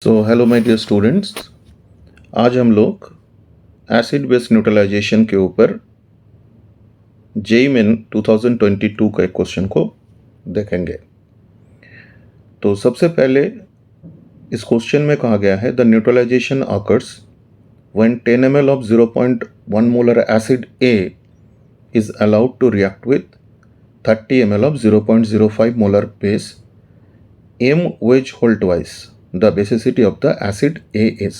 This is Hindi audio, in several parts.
हेलो माय डियर स्टूडेंट्स, आज हम लोग एसिड बेस न्यूट्रलाइजेशन के ऊपर जेईई मेन 2022 का एक क्वेश्चन को देखेंगे। तो सबसे पहले इस क्वेश्चन में कहा गया है the neutralization occurs when 10 ml of 0.1 molar acid A is allowed to react with 30 ml of 0.05 molar base M wedge whole twice. The basicity of the acid A is।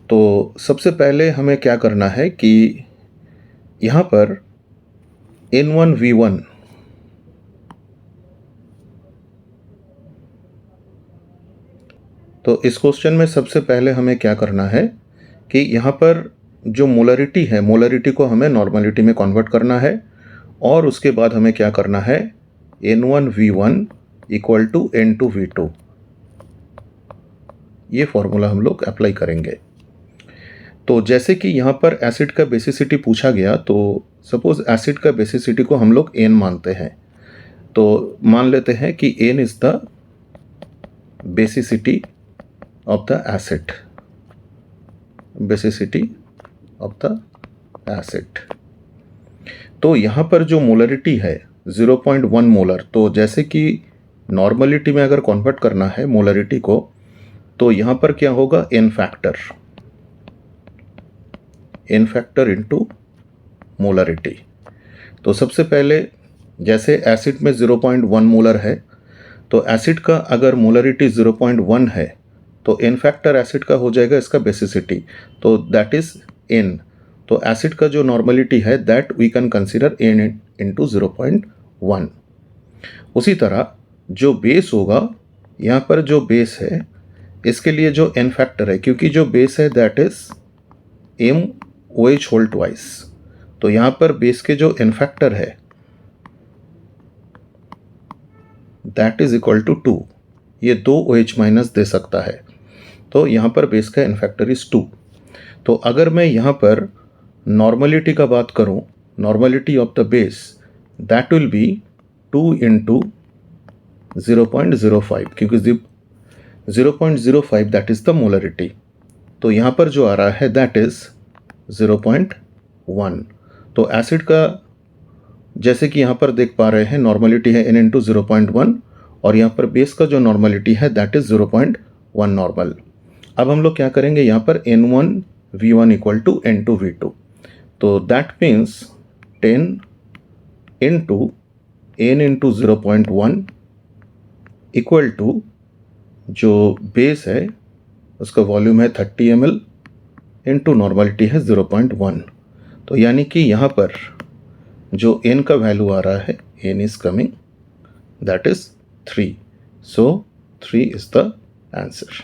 तो सबसे पहले हमें क्या करना है कि यहाँ पर N1V1 तो इस क्वेश्चन में सबसे पहले हमें क्या करना है कि यहाँ पर जो मोलरिटी है, मोलरिटी को हमें नॉर्मलिटी में कन्वर्ट करना है और उसके बाद हमें क्या करना है N1V1 इक्वल टू N2V2, ये फॉर्मूला हम लोग अप्लाई करेंगे। तो जैसे कि यहाँ पर एसिड का बेसिसिटी पूछा गया, तो सपोज एसिड का बेसिसिटी को हम लोग n मानते हैं, तो मान लेते हैं कि n is the basicity of the acid, basicity of the acid. तो यहाँ पर जो मोलरिटी है 0.1 मोलर, तो जैसे कि नॉर्मलिटी में अगर कन्वर्ट करना है मोलरिटी को, तो यहाँ पर क्या होगा n फैक्टर इनटू मोलरिटी। तो सबसे पहले जैसे एसिड में 0.1 मोलर है, तो एसिड का अगर मोलरिटी 0.1 है तो n फैक्टर एसिड का हो जाएगा इसका बेसिसिटी, तो दैट इज n। तो एसिड का जो नॉर्मलिटी है that we can consider n into 0.1। उसी तरह जो बेस होगा, यहाँ पर जो बेस है इसके लिए जो n फैक्टर है, क्योंकि जो बेस है that is m OH whole twice, तो यहाँ पर बेस के जो n फैक्टर है दैट इज इक्वल टू 2, ये 2 OH माइनस दे सकता है, तो यहाँ पर बेस का n फैक्टर इज 2। तो अगर मैं यहाँ पर नॉर्मलिटी का बात करूँ, normality of the base that will be 2 into 0.05, क्योंकि 0.05 दैट इज द मोलरिटी, तो यहाँ पर जो आ रहा है दैट इज 0.1। तो एसिड का जैसे कि यहाँ पर देख पा रहे हैं नॉर्मलिटी है n इंटू 0.1 और यहाँ पर बेस का जो नॉर्मलिटी है दैट इज 0.1 नॉर्मल। अब हम लोग क्या करेंगे, यहाँ पर N1V1 इक्वल टू N2V2, तो that means 10 into n into 0.1 equal to जो बेस है उसका वॉल्यूम है 30 ml इंटू नॉर्मलिटी है 0.1। तो यानी कि यहाँ पर जो n का वैल्यू आ रहा है n is coming that is 3, so 3 is the answer.